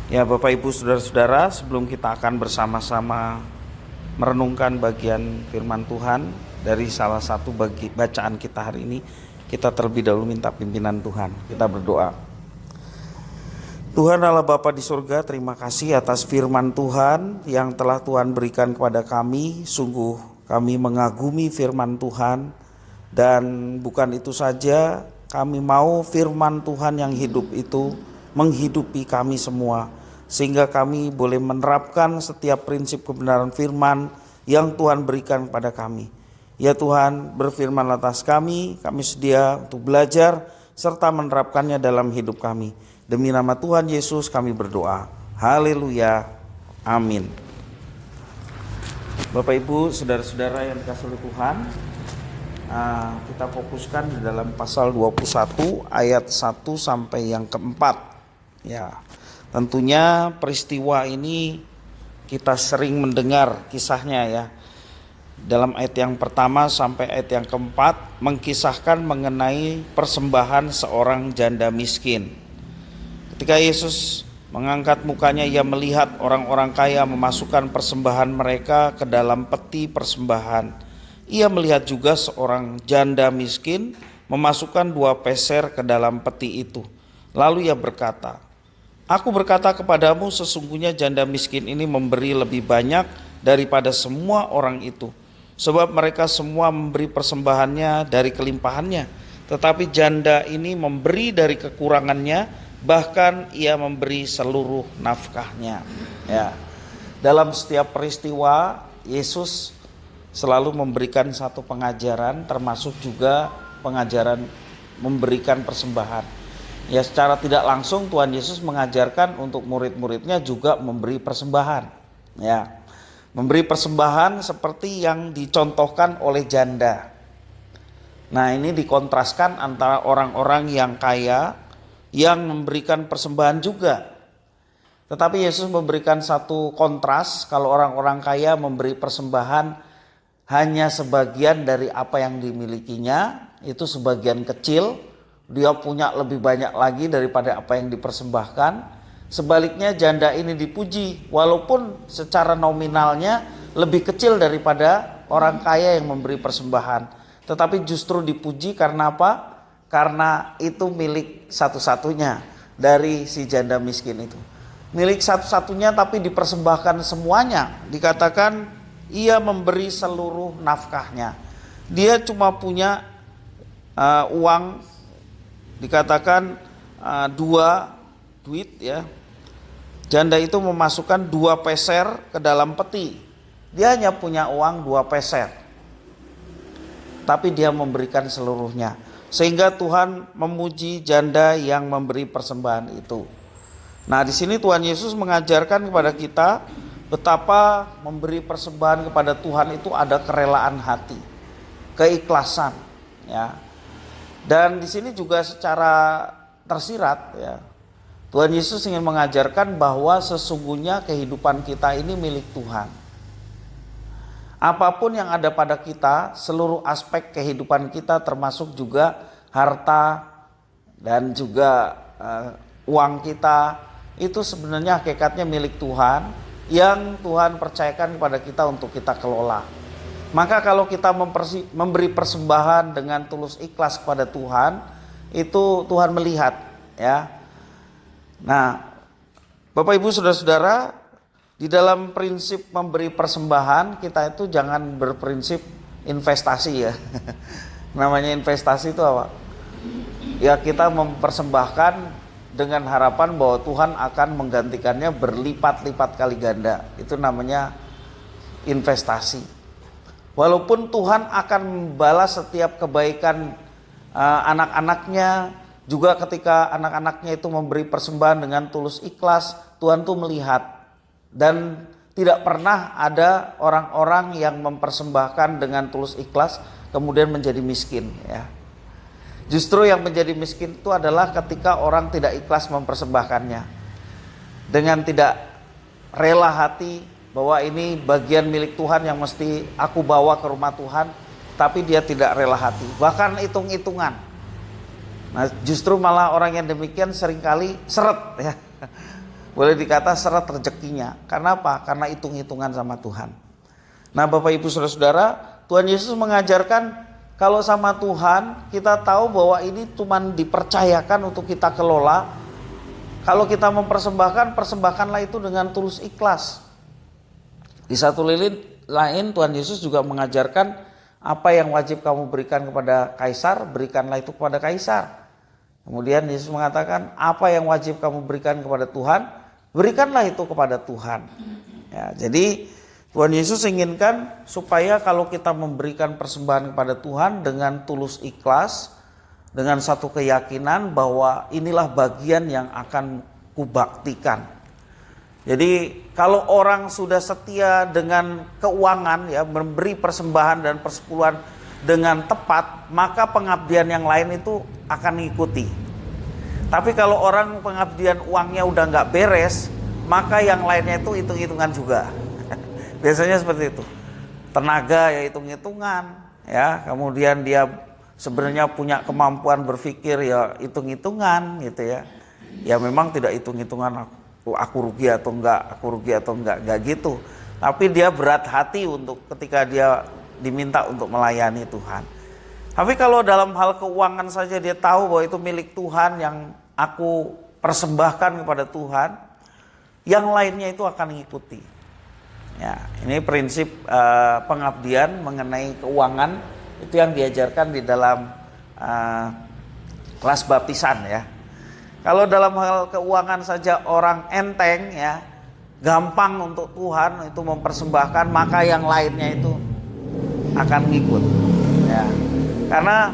Ya, Bapak Ibu Saudara-saudara, sebelum kita akan bersama-sama merenungkan bagian firman Tuhan dari salah satu bacaan kita hari ini, kita terlebih dahulu minta pimpinan Tuhan. Kita berdoa. Tuhan Allah Bapa di surga, terima kasih atas firman Tuhan yang telah Tuhan berikan kepada kami. Sungguh kami mengagumi firman Tuhan, dan bukan itu saja, kami mau firman Tuhan yang hidup itu menghidupi kami semua, sehingga kami boleh menerapkan setiap prinsip kebenaran firman yang Tuhan berikan kepada kami. Ya Tuhan, berfirman atas kami sedia untuk belajar serta menerapkannya dalam hidup kami. Demi nama Tuhan Yesus kami berdoa. Haleluya. Amin. Bapak Ibu, saudara-saudara yang dikasihi oleh Tuhan, kita fokuskan di dalam pasal 21 ayat 1 sampai yang keempat. Ya, tentunya peristiwa ini kita sering mendengar kisahnya ya. Dalam ayat yang pertama sampai ayat yang keempat mengkisahkan mengenai persembahan seorang janda miskin. Ketika Yesus mengangkat mukanya, ia melihat orang-orang kaya memasukkan persembahan mereka ke dalam peti persembahan. Ia melihat juga seorang janda miskin memasukkan 2 peser ke dalam peti itu. Lalu ia berkata, "Aku berkata kepadamu, sesungguhnya janda miskin ini memberi lebih banyak daripada semua orang itu. Sebab mereka semua memberi persembahannya dari kelimpahannya, tetapi janda ini memberi dari kekurangannya, bahkan ia memberi seluruh nafkahnya." Ya. Dalam setiap peristiwa, Yesus selalu memberikan satu pengajaran, termasuk juga pengajaran memberikan persembahan. Ya, secara tidak langsung Tuhan Yesus mengajarkan untuk murid-muridnya juga memberi persembahan. Ya, memberi persembahan seperti yang dicontohkan oleh janda. Nah, ini dikontraskan antara orang-orang yang kaya yang memberikan persembahan juga. Tetapi Yesus memberikan satu kontras, kalau orang-orang kaya memberi persembahan hanya sebagian dari apa yang dimilikinya, itu sebagian kecil. Dia punya lebih banyak lagi daripada apa yang dipersembahkan. Sebaliknya janda ini dipuji, walaupun secara nominalnya lebih kecil daripada orang kaya yang memberi persembahan. Tetapi justru dipuji karena apa? Karena itu milik satu-satunya dari si janda miskin itu. Milik satu-satunya tapi dipersembahkan semuanya. Dikatakan ia memberi seluruh nafkahnya. Dia cuma punya uang, dikatakan 2 duit ya. Janda itu memasukkan 2 peser ke dalam peti. Dia hanya punya uang 2 peser, tapi dia memberikan seluruhnya. Sehingga Tuhan memuji janda yang memberi persembahan itu. Nah, di sini Tuhan Yesus mengajarkan kepada kita betapa memberi persembahan kepada Tuhan itu ada kerelaan hati, keikhlasan ya. Dan di sini juga secara tersirat ya, Tuhan Yesus ingin mengajarkan bahwa sesungguhnya kehidupan kita ini milik Tuhan. Apapun yang ada pada kita, seluruh aspek kehidupan kita termasuk juga harta dan juga uang kita, itu sebenarnya hakikatnya milik Tuhan yang Tuhan percayakan kepada kita untuk kita kelola. Maka kalau kita memberi persembahan dengan tulus ikhlas kepada Tuhan, itu Tuhan melihat ya. Nah, Bapak Ibu Saudara-saudara, di dalam prinsip memberi persembahan, kita itu jangan berprinsip investasi ya. Namanya investasi itu apa? Ya, kita mempersembahkan dengan harapan bahwa Tuhan akan menggantikannya berlipat-lipat kali ganda. Itu namanya investasi. Walaupun Tuhan akan membalas setiap kebaikan anak-anaknya, juga ketika anak-anaknya itu memberi persembahan dengan tulus ikhlas, Tuhan tuh melihat. Dan tidak pernah ada orang-orang yang mempersembahkan dengan tulus ikhlas kemudian menjadi miskin ya. Justru yang menjadi miskin itu adalah ketika orang tidak ikhlas mempersembahkannya, dengan tidak rela hati bahwa ini bagian milik Tuhan yang mesti aku bawa ke rumah Tuhan, tapi dia tidak rela hati, bahkan hitung-hitungan. Nah, justru malah orang yang demikian seringkali seret ya. boleh dikata seret rezekinya. Karena apa? Karena hitung-hitungan sama Tuhan. Nah Bapak Ibu Saudara-saudara, Tuhan Yesus mengajarkan kalau sama Tuhan kita tahu bahwa ini cuma dipercayakan untuk kita kelola. Kalau kita mempersembahkan, persembahkanlah itu dengan tulus ikhlas. Di satu lain Tuhan Yesus juga mengajarkan apa yang wajib kamu berikan kepada kaisar, berikanlah itu kepada kaisar. Kemudian Yesus mengatakan apa yang wajib kamu berikan kepada Tuhan, berikanlah itu kepada Tuhan. Ya, jadi Tuhan Yesus inginkan supaya kalau kita memberikan persembahan kepada Tuhan dengan tulus ikhlas, dengan satu keyakinan bahwa inilah bagian yang akan kubaktikan. Jadi kalau orang sudah setia dengan keuangan, ya, memberi persembahan dan persepuluhan dengan tepat, maka pengabdian yang lain itu akan mengikuti. Tapi kalau orang pengabdian uangnya udah nggak beres, maka yang lainnya itu hitung-hitungan juga. Biasanya seperti itu. Tenaga ya hitung-hitungan, ya. Kemudian dia sebenarnya punya kemampuan berpikir ya hitung-hitungan gitu ya. Ya memang tidak hitung-hitungan aku rugi atau enggak gitu. Tapi dia berat hati untuk ketika dia diminta untuk melayani Tuhan. Tapi kalau dalam hal keuangan saja dia tahu bahwa itu milik Tuhan yang aku persembahkan kepada Tuhan, yang lainnya itu akan mengikuti. Ya, ini prinsip pengabdian mengenai keuangan itu yang diajarkan di dalam kelas baptisan ya. Kalau dalam hal keuangan saja orang enteng ya, gampang untuk Tuhan itu mempersembahkan, maka yang lainnya itu akan ngikut ya. Karena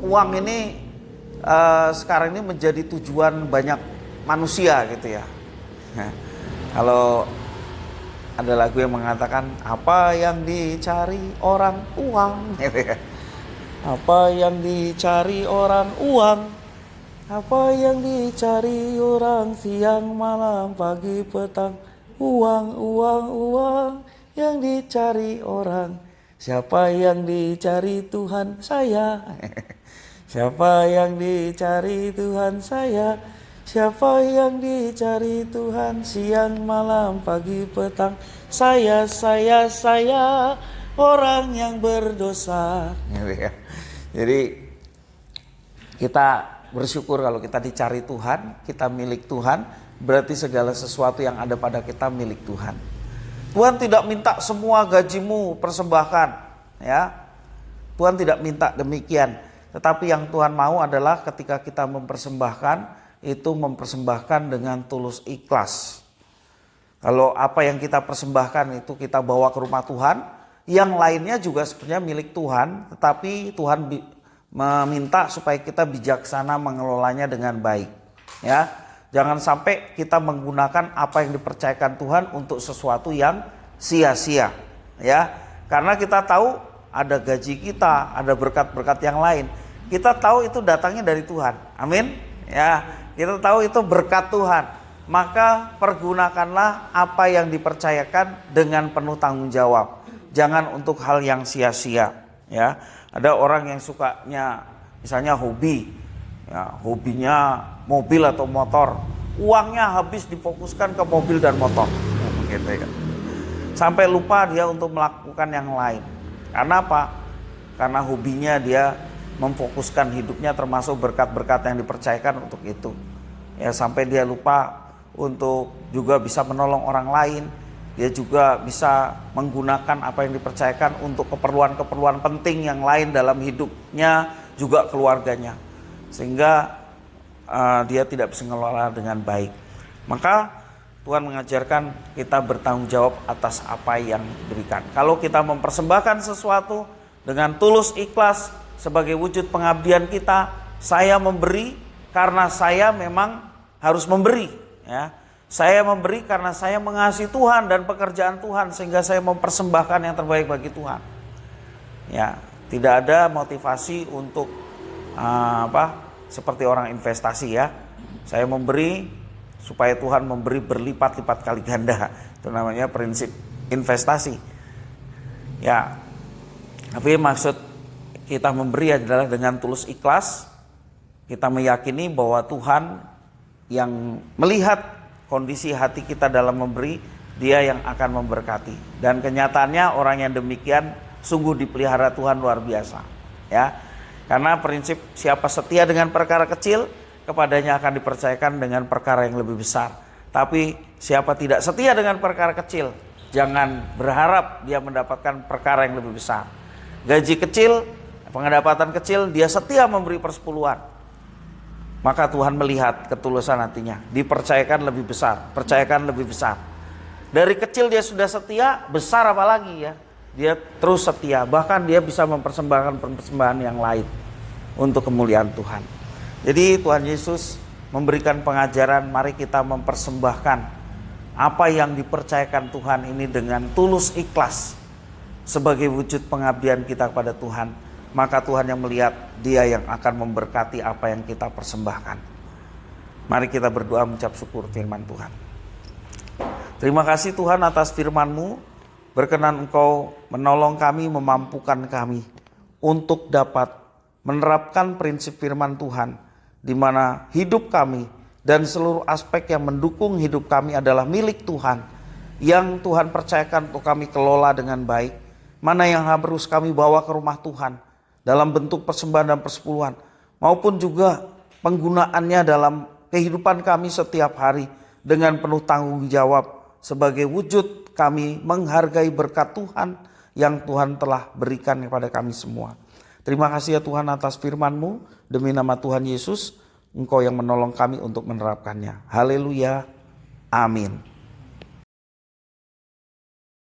uang ini sekarang ini menjadi tujuan banyak manusia gitu ya. Kalau ada lagu yang mengatakan apa yang dicari orang uang gitu ya. Apa yang dicari orang uang, apa yang dicari orang siang malam pagi petang, uang yang dicari orang. Siapa yang dicari Tuhan saya? Siapa yang dicari Tuhan saya? Siapa yang dicari Tuhan siang malam pagi petang? Saya orang yang berdosa. Jadi kita bersyukur kalau kita dicari Tuhan, kita milik Tuhan, berarti segala sesuatu yang ada pada kita milik Tuhan. Tuhan tidak minta semua gajimu persembahkan, ya. Tuhan tidak minta demikian. Tetapi yang Tuhan mau adalah ketika kita mempersembahkan, itu mempersembahkan dengan tulus ikhlas. Kalau apa yang kita persembahkan itu kita bawa ke rumah Tuhan, yang lainnya juga sebenarnya milik Tuhan, tetapi Tuhan meminta supaya kita bijaksana mengelolanya dengan baik, ya. Jangan sampai kita menggunakan apa yang dipercayakan Tuhan untuk sesuatu yang sia-sia, ya. Karena kita tahu ada gaji kita, ada berkat-berkat yang lain. Kita tahu itu datangnya dari Tuhan. Amin. Ya, kita tahu itu berkat Tuhan. Maka pergunakanlah apa yang dipercayakan dengan penuh tanggung jawab. Jangan untuk hal yang sia-sia, ya. Ada orang yang sukanya misalnya hobi, ya, hobinya mobil atau motor, uangnya habis difokuskan ke mobil dan motor, gitu ya. Sampai lupa dia untuk melakukan yang lain. Karena apa? Karena hobinya dia memfokuskan hidupnya termasuk berkat-berkat yang dipercayakan untuk itu. Ya, sampai dia lupa untuk juga bisa menolong orang lain. Dia juga bisa menggunakan apa yang dipercayakan untuk keperluan-keperluan penting yang lain dalam hidupnya, juga keluarganya. Sehingga dia tidak bisa mengelola dengan baik. Maka Tuhan mengajarkan kita bertanggung jawab atas apa yang diberikan. Kalau kita mempersembahkan sesuatu dengan tulus ikhlas sebagai wujud pengabdian kita, saya memberi karena saya memang harus memberi, ya. Saya memberi karena saya mengasihi Tuhan dan pekerjaan Tuhan, sehingga saya mempersembahkan yang terbaik bagi Tuhan. Ya, tidak ada motivasi untuk seperti orang investasi, ya. Saya memberi supaya Tuhan memberi berlipat-lipat kali ganda. Itu namanya prinsip investasi. Ya. Tapi maksud kita memberi adalah dengan tulus ikhlas. Kita meyakini bahwa Tuhan yang melihat kondisi hati kita dalam memberi, Dia yang akan memberkati. Dan kenyataannya orang yang demikian sungguh dipelihara Tuhan luar biasa. Ya, karena prinsip siapa setia dengan perkara kecil, kepadanya akan dipercayakan dengan perkara yang lebih besar. Tapi siapa tidak setia dengan perkara kecil, jangan berharap dia mendapatkan perkara yang lebih besar. Gaji kecil, pendapatan kecil, dia setia memberi persepuluhan, maka Tuhan melihat ketulusan hatinya, dipercayakan lebih besar, percayakan lebih besar. Dari kecil dia sudah setia, besar apalagi ya, dia terus setia, bahkan dia bisa mempersembahkan persembahan yang lain untuk kemuliaan Tuhan. Jadi Tuhan Yesus memberikan pengajaran, mari kita mempersembahkan apa yang dipercayakan Tuhan ini dengan tulus ikhlas sebagai wujud pengabdian kita kepada Tuhan. Maka Tuhan yang melihat, Dia yang akan memberkati apa yang kita persembahkan. Mari kita berdoa mengucap syukur firman Tuhan. Terima kasih Tuhan atas firman-Mu. Berkenan Engkau menolong kami, memampukan kami untuk dapat menerapkan prinsip firman Tuhan, di mana hidup kami dan seluruh aspek yang mendukung hidup kami adalah milik Tuhan, yang Tuhan percayakan untuk kami kelola dengan baik. Mana yang harus kami bawa ke rumah Tuhan dalam bentuk persembahan dan persepuluhan, maupun juga penggunaannya dalam kehidupan kami setiap hari dengan penuh tanggung jawab sebagai wujud kami menghargai berkat Tuhan yang Tuhan telah berikan kepada kami semua. Terima kasih ya Tuhan atas firman-Mu, demi nama Tuhan Yesus, Engkau yang menolong kami untuk menerapkannya. Haleluya, amin.